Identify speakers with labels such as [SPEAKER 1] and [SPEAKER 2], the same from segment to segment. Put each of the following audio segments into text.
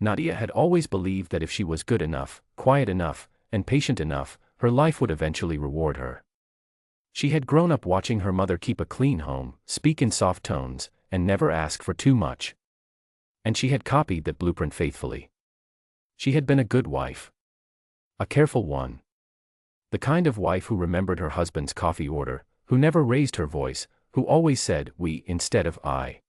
[SPEAKER 1] Nadia had always believed that if she was good enough, quiet enough, and patient enough, her life would eventually reward her. She had grown up watching her mother keep a clean home, speak in soft tones, and never ask for too much. And she had copied that blueprint faithfully. She had been a good wife. A careful one. The kind of wife who remembered her husband's coffee order, who never raised her voice, who always said "we" instead of "I."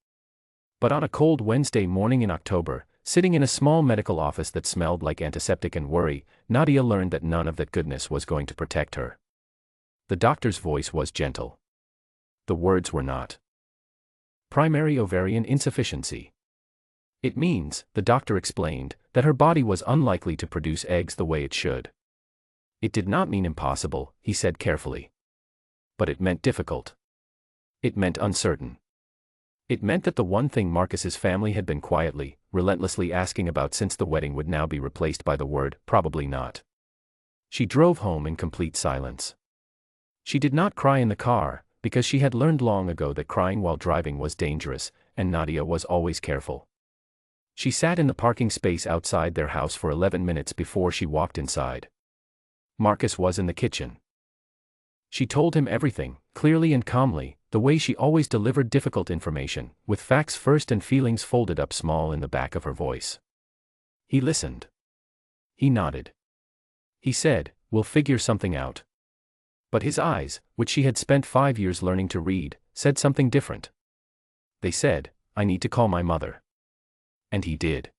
[SPEAKER 1] But on a cold Wednesday morning in October, sitting in a small medical office that smelled like antiseptic and worry, Nadia learned that none of that goodness was going to protect her. The doctor's voice was gentle. The words were not. Primary ovarian insufficiency. It means, the doctor explained, that her body was unlikely to produce eggs the way it should. It did not mean impossible, he said carefully. But it meant difficult. It meant uncertain. It meant that the one thing Marcus's family had been quietly, relentlessly asking about since the wedding would now be replaced by the word, probably not. She drove home in complete silence. She did not cry in the car, because she had learned long ago that crying while driving was dangerous, and Nadia was always careful. She sat in the parking space outside their house for 11 minutes before she walked inside. Marcus was in the kitchen. She told him everything, clearly and calmly, the way she always delivered difficult information, with facts first and feelings folded up small in the back of her voice. He listened. He nodded. He said, "We'll figure something out." But his eyes, which she had spent 5 years learning to read, said something different. They said, "I need to call my mother." And he did.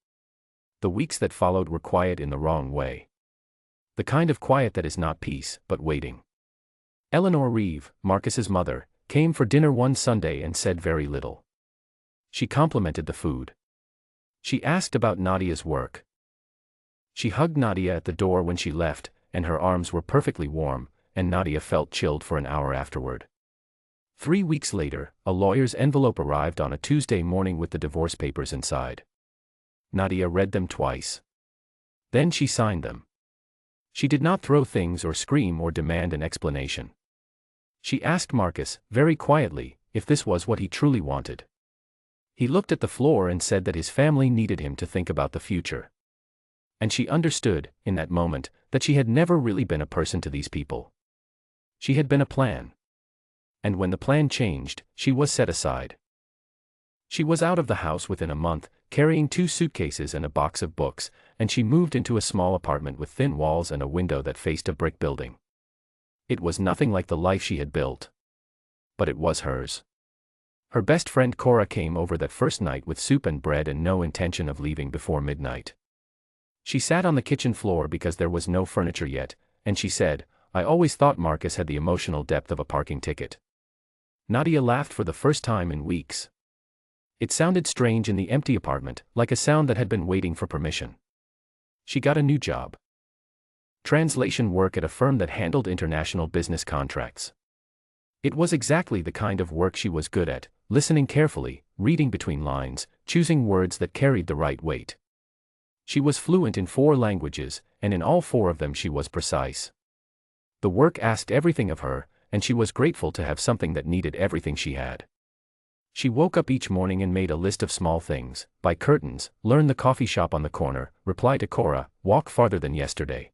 [SPEAKER 1] The weeks that followed were quiet in the wrong way. The kind of quiet that is not peace, but waiting. Eleanor Reeve, Marcus's mother, came for dinner one Sunday and said very little. She complimented the food. She asked about Nadia's work. She hugged Nadia at the door when she left, and her arms were perfectly warm, and Nadia felt chilled for an hour afterward. 3 weeks later, a lawyer's envelope arrived on a Tuesday morning with the divorce papers inside. Nadia read them twice. Then she signed them. She did not throw things or scream or demand an explanation. She asked Marcus, very quietly, if this was what he truly wanted. He looked at the floor and said that his family needed him to think about the future. And she understood, in that moment, that she had never really been a person to these people. She had been a plan. And when the plan changed, she was set aside. She was out of the house within a month, carrying 2 suitcases and a box of books, and she moved into a small apartment with thin walls and a window that faced a brick building. It was nothing like the life she had built. But it was hers. Her best friend Cora came over that first night with soup and bread and no intention of leaving before midnight. She sat on the kitchen floor because there was no furniture yet, and she said, "I always thought Marcus had the emotional depth of a parking ticket." Nadia laughed for the first time in weeks. It sounded strange in the empty apartment, like a sound that had been waiting for permission. She got a new job. Translation work at a firm that handled international business contracts. It was exactly the kind of work she was good at, listening carefully, reading between lines, choosing words that carried the right weight. She was fluent in 4 languages, and in all 4 of them she was precise. The work asked everything of her, and she was grateful to have something that needed everything she had. She woke up each morning and made a list of small things: buy curtains, learn the coffee shop on the corner, reply to Cora, walk farther than yesterday.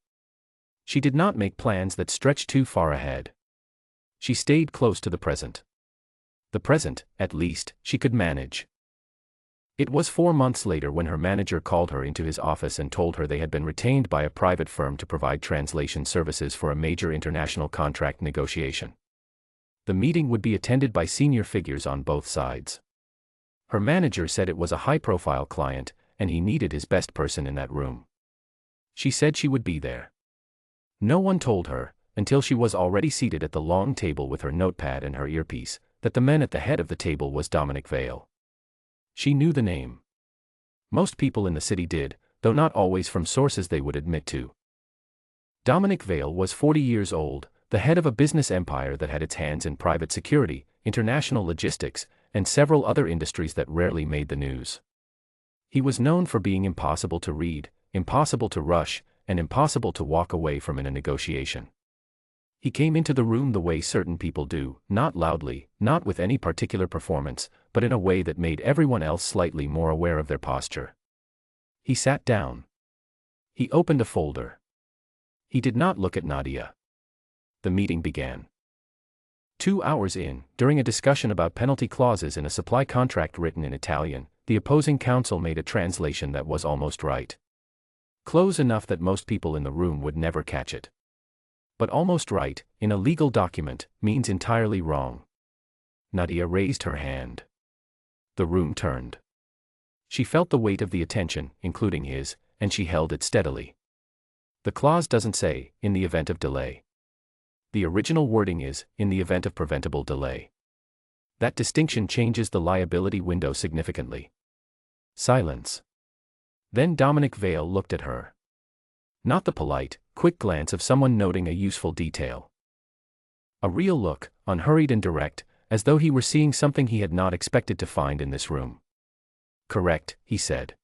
[SPEAKER 1] She did not make plans that stretched too far ahead. She stayed close to the present. The present, at least, she could manage. It was 4 months later when her manager called her into his office and told her they had been retained by a private firm to provide translation services for a major international contract negotiation. The meeting would be attended by senior figures on both sides. Her manager said it was a high-profile client, and he needed his best person in that room. She said she would be there. No one told her, until she was already seated at the long table with her notepad and her earpiece, that the man at the head of the table was Dominic Vale. She knew the name. Most people in the city did, though not always from sources they would admit to. Dominic Vale was 40 years old, the head of a business empire that had its hands in private security, international logistics, and several other industries that rarely made the news. He was known for being impossible to read, impossible to rush, and impossible to walk away from in a negotiation. He came into the room the way certain people do, not loudly, not with any particular performance, but in a way that made everyone else slightly more aware of their posture. He sat down. He opened a folder. He did not look at Nadia. The meeting began. 2 hours in, during a discussion about penalty clauses in a supply contract written in Italian, the opposing counsel made a translation that was almost right. Close enough that most people in the room would never catch it. But almost right, in a legal document, means entirely wrong. Nadia raised her hand. The room turned. She felt the weight of the attention, including his, and she held it steadily. The clause doesn't say, in the event of delay. The original wording is, in the event of preventable delay. That distinction changes the liability window significantly. Silence. Then Dominic Vale looked at her. Not the polite, quick glance of someone noting a useful detail. A real look, unhurried and direct, as though he were seeing something he had not expected to find in this room. Correct, he said.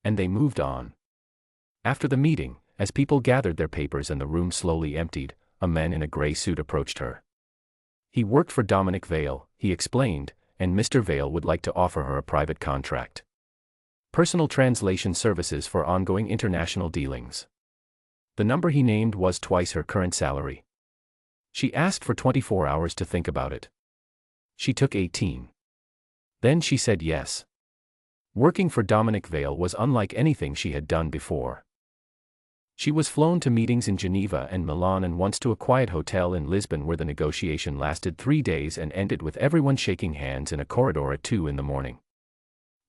[SPEAKER 1] And they moved on. After the meeting, as people gathered their papers and the room slowly emptied, a man in a gray suit approached her. He worked for Dominic Vale, he explained, and Mr. Vale would like to offer her a private contract. Personal translation services for ongoing international dealings. The number he named was twice her current salary. She asked for 24 hours to think about it. She took 18. Then she said yes. Working for Dominic Vale was unlike anything she had done before. She was flown to meetings in Geneva and Milan and once to a quiet hotel in Lisbon where the negotiation lasted 3 days and ended with everyone shaking hands in a corridor at 2 in the morning.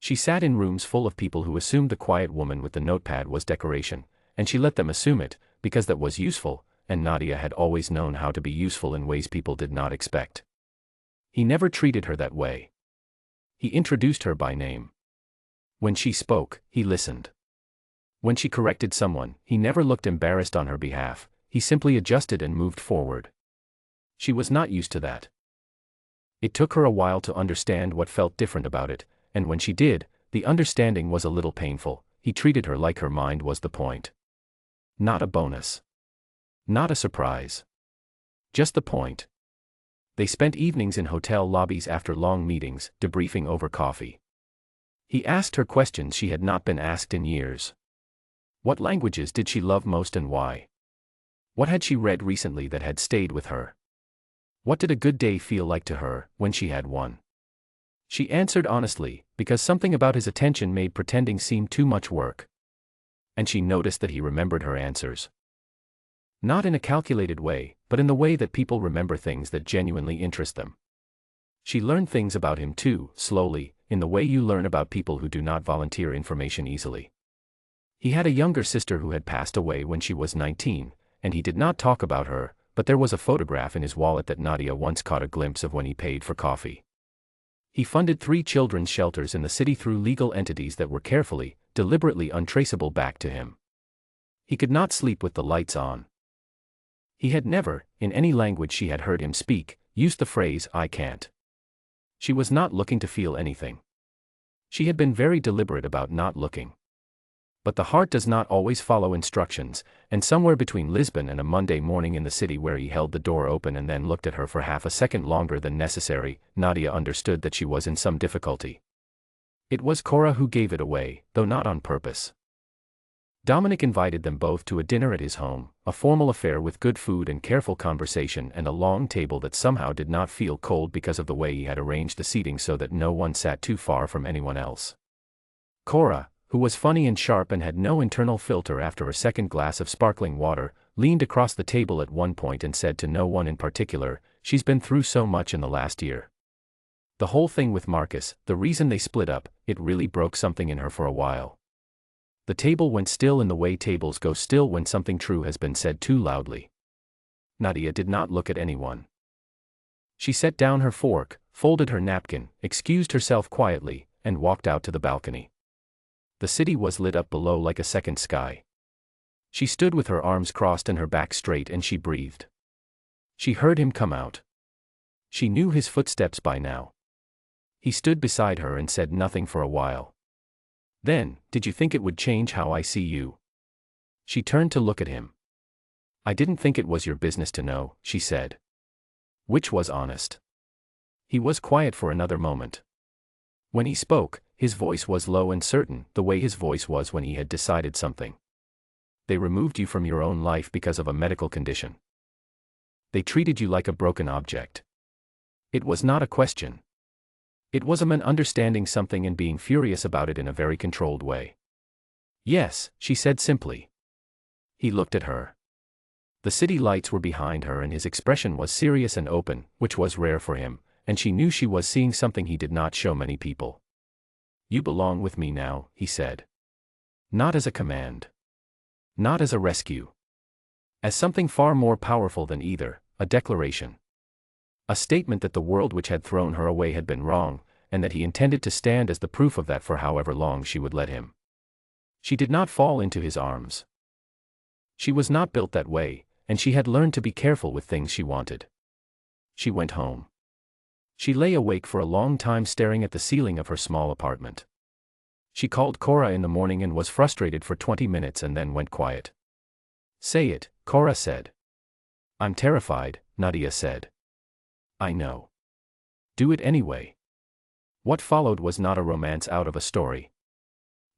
[SPEAKER 1] She sat in rooms full of people who assumed the quiet woman with the notepad was decoration, and she let them assume it, because that was useful, and Nadia had always known how to be useful in ways people did not expect. He never treated her that way. He introduced her by name. When she spoke, he listened. When she corrected someone, he never looked embarrassed on her behalf, he simply adjusted and moved forward. She was not used to that. It took her a while to understand what felt different about it, and when she did, the understanding was a little painful. He treated her like her mind was the point. Not a bonus. Not a surprise. Just the point. They spent evenings in hotel lobbies after long meetings, debriefing over coffee. He asked her questions she had not been asked in years. What languages did she love most and why? What had she read recently that had stayed with her? What did a good day feel like to her, when she had one? She answered honestly, because something about his attention made pretending seem too much work. And she noticed that he remembered her answers. Not in a calculated way, but in the way that people remember things that genuinely interest them. She learned things about him too, slowly, in the way you learn about people who do not volunteer information easily. He had a younger sister who had passed away when she was 19, and he did not talk about her, but there was a photograph in his wallet that Nadia once caught a glimpse of when he paid for coffee. He funded 3 children's shelters in the city through legal entities that were carefully, deliberately untraceable back to him. He could not sleep with the lights on. He had never, in any language she had heard him speak, used the phrase, "I can't." She was not looking to feel anything. She had been very deliberate about not looking. But the heart does not always follow instructions, and somewhere between Lisbon and a Monday morning in the city where he held the door open and then looked at her for half a second longer than necessary, Nadia understood that she was in some difficulty. It was Cora who gave it away, though not on purpose. Dominic invited them both to a dinner at his home, a formal affair with good food and careful conversation and a long table that somehow did not feel cold because of the way he had arranged the seating so that no one sat too far from anyone else. Cora, who was funny and sharp and had no internal filter after a second glass of sparkling water, leaned across the table at one point and said to no one in particular, "She's been through so much in the last year. The whole thing with Marcus, the reason they split up, it really broke something in her for a while." The table went still in the way tables go still when something true has been said too loudly. Nadia did not look at anyone. She set down her fork, folded her napkin, excused herself quietly, and walked out to the balcony. The city was lit up below like a second sky. She stood with her arms crossed and her back straight and she breathed. She heard him come out. She knew his footsteps by now. He stood beside her and said nothing for a while. Then, "Did you think it would change how I see you?" She turned to look at him. "I didn't think it was your business to know," she said. Which was honest. He was quiet for another moment. When he spoke, His voice was low and certain, the way his voice was when he had decided something. They removed you from your own life because of a medical condition. They treated you like a broken object. It was not a question. It was a man understanding something and being furious about it in a very controlled way. Yes, she said simply. He looked at her. The city lights were behind her and his expression was serious and open, which was rare for him, and she knew she was seeing something he did not show many people. You belong with me now, he said. Not as a command. Not as a rescue. As something far more powerful than either, a declaration. A statement that the world which had thrown her away had been wrong, and that he intended to stand as the proof of that for however long she would let him. She did not fall into his arms. She was not built that way, and she had learned to be careful with things she wanted. She went home. She lay awake for a long time staring at the ceiling of her small apartment. She called Cora in the morning and was frustrated for 20 minutes and then went quiet. Say it, Cora said. I'm terrified, Nadia said. I know. Do it anyway. What followed was not a romance out of a story.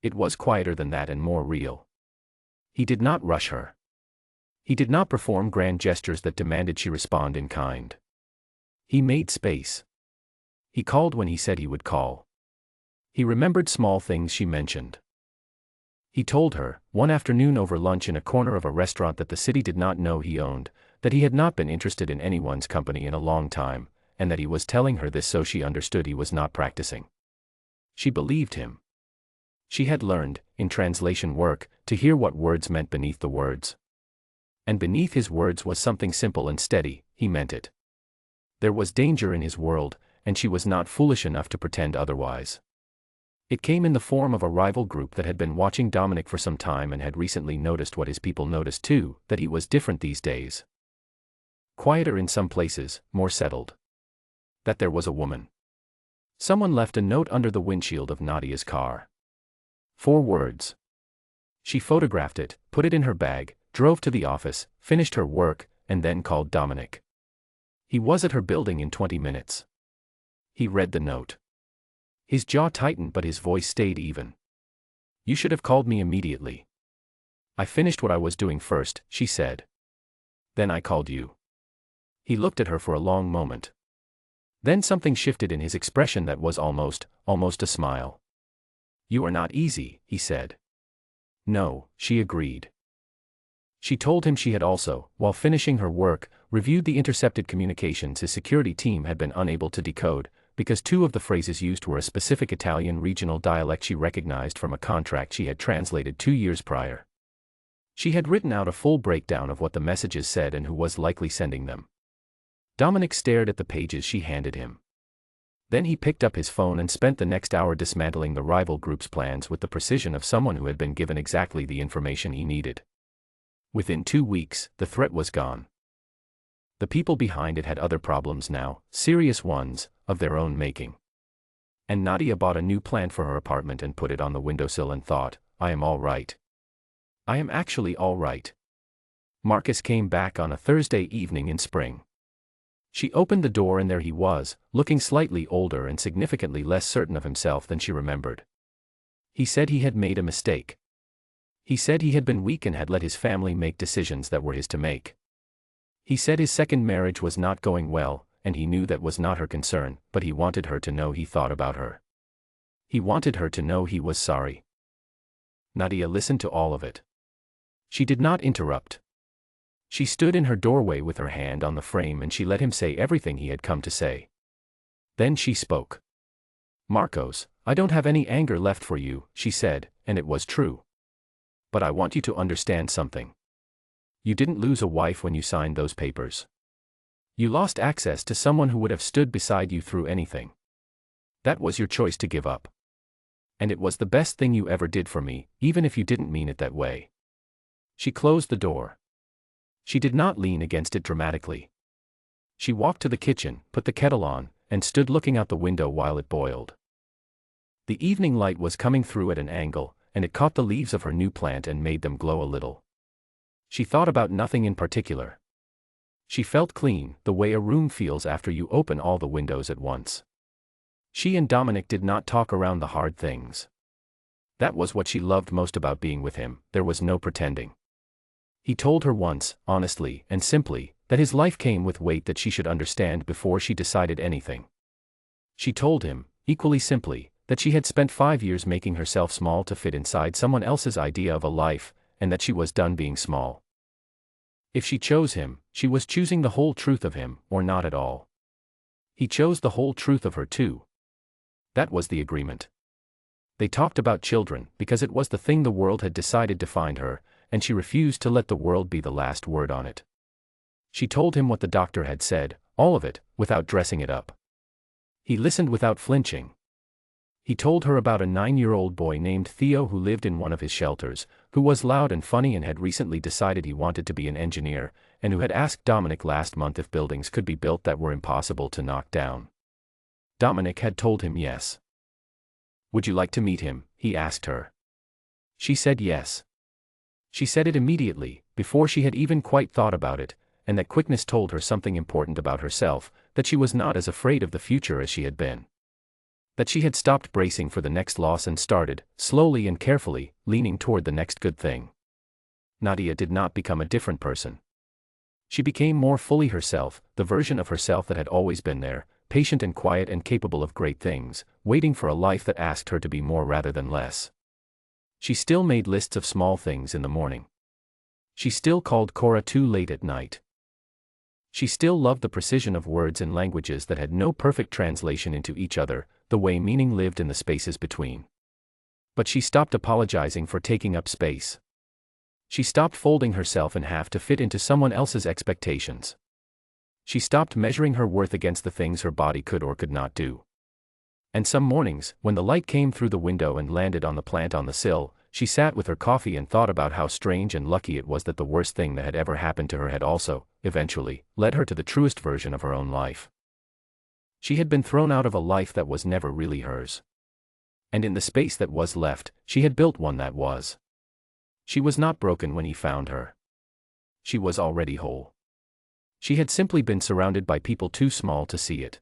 [SPEAKER 1] It was quieter than that and more real. He did not rush her. He did not perform grand gestures that demanded she respond in kind. He made space. He called when he said he would call. He remembered small things she mentioned. He told her, one afternoon over lunch in a corner of a restaurant that the city did not know he owned, that he had not been interested in anyone's company in a long time, and that he was telling her this so she understood he was not practicing. She believed him. She had learned, in translation work, to hear what words meant beneath the words. And beneath his words was something simple and steady, he meant it. There was danger in his world, and she was not foolish enough to pretend otherwise. It came in the form of a rival group that had been watching Dominic for some time and had recently noticed what his people noticed too, that he was different these days. Quieter in some places, more settled. That there was a woman. Someone left a note under the windshield of Nadia's car. 4 words. She photographed it, put it in her bag, drove to the office, finished her work, and then called Dominic. He was at her building in 20 minutes. He read the note. His jaw tightened but his voice stayed even. You should have called me immediately. I finished what I was doing first, she said. Then I called you. He looked at her for a long moment. Then something shifted in his expression that was almost a smile. You are not easy, he said. No, she agreed. She told him she had also, while finishing her work, reviewed the intercepted communications his security team had been unable to decode, because 2 of the phrases used were a specific Italian regional dialect she recognized from a contract she had translated 2 years prior. She had written out a full breakdown of what the messages said and who was likely sending them. Dominic stared at the pages she handed him. Then he picked up his phone and spent the next hour dismantling the rival group's plans with the precision of someone who had been given exactly the information he needed. Within 2 weeks, the threat was gone. The people behind it had other problems now, serious ones, of their own making. And Nadia bought a new plant for her apartment and put it on the windowsill and thought, I am all right. I am actually all right. Marcus came back on a Thursday evening in spring. She opened the door and there he was, looking slightly older and significantly less certain of himself than she remembered. He said he had made a mistake. He said he had been weak and had let his family make decisions that were his to make. He said his second marriage was not going well, and he knew that was not her concern, but he wanted her to know he thought about her. He wanted her to know he was sorry. Nadia listened to all of it. She did not interrupt. She stood in her doorway with her hand on the frame and she let him say everything he had come to say. Then she spoke. Marcos, I don't have any anger left for you, she said, and it was true. But I want you to understand something. You didn't lose a wife when you signed those papers. You lost access to someone who would have stood beside you through anything. That was your choice to give up. And it was the best thing you ever did for me, even if you didn't mean it that way. She closed the door. She did not lean against it dramatically. She walked to the kitchen, put the kettle on, and stood looking out the window while it boiled. The evening light was coming through at an angle, and it caught the leaves of her new plant and made them glow a little. She thought about nothing in particular. She felt clean, the way a room feels after you open all the windows at once. She and Dominic did not talk around the hard things. That was what she loved most about being with him, there was no pretending. He told her once, honestly and simply, that his life came with weight that she should understand before she decided anything. She told him, equally simply, that she had spent 5 years making herself small to fit inside someone else's idea of a life, and that she was done being small. If she chose him, she was choosing the whole truth of him, or not at all. He chose the whole truth of her too. That was the agreement. They talked about children, because it was the thing the world had decided defined her, and she refused to let the world be the last word on it. She told him what the doctor had said, all of it, without dressing it up. He listened without flinching. He told her about a 9-year-old boy named Theo who lived in one of his shelters, who was loud and funny and had recently decided he wanted to be an engineer, and who had asked Dominic last month if buildings could be built that were impossible to knock down. Dominic had told him yes. "Would you like to meet him?" he asked her. She said yes. She said it immediately, before she had even quite thought about it, and that quickness told her something important about herself, that she was not as afraid of the future as she had been. That she had stopped bracing for the next loss and started, slowly and carefully, leaning toward the next good thing. Nadia did not become a different person. She became more fully herself, the version of herself that had always been there, patient and quiet and capable of great things, waiting for a life that asked her to be more rather than less. She still made lists of small things in the morning. She still called Cora too late at night. She still loved the precision of words in languages that had no perfect translation into each other, the way meaning lived in the spaces between. But she stopped apologizing for taking up space. She stopped folding herself in half to fit into someone else's expectations. She stopped measuring her worth against the things her body could or could not do. And some mornings, when the light came through the window and landed on the plant on the sill, she sat with her coffee and thought about how strange and lucky it was that the worst thing that had ever happened to her had also, eventually, led her to the truest version of her own life. She had been thrown out of a life that was never really hers. And in the space that was left, she had built one that was. She was not broken when he found her. She was already whole. She had simply been surrounded by people too small to see it.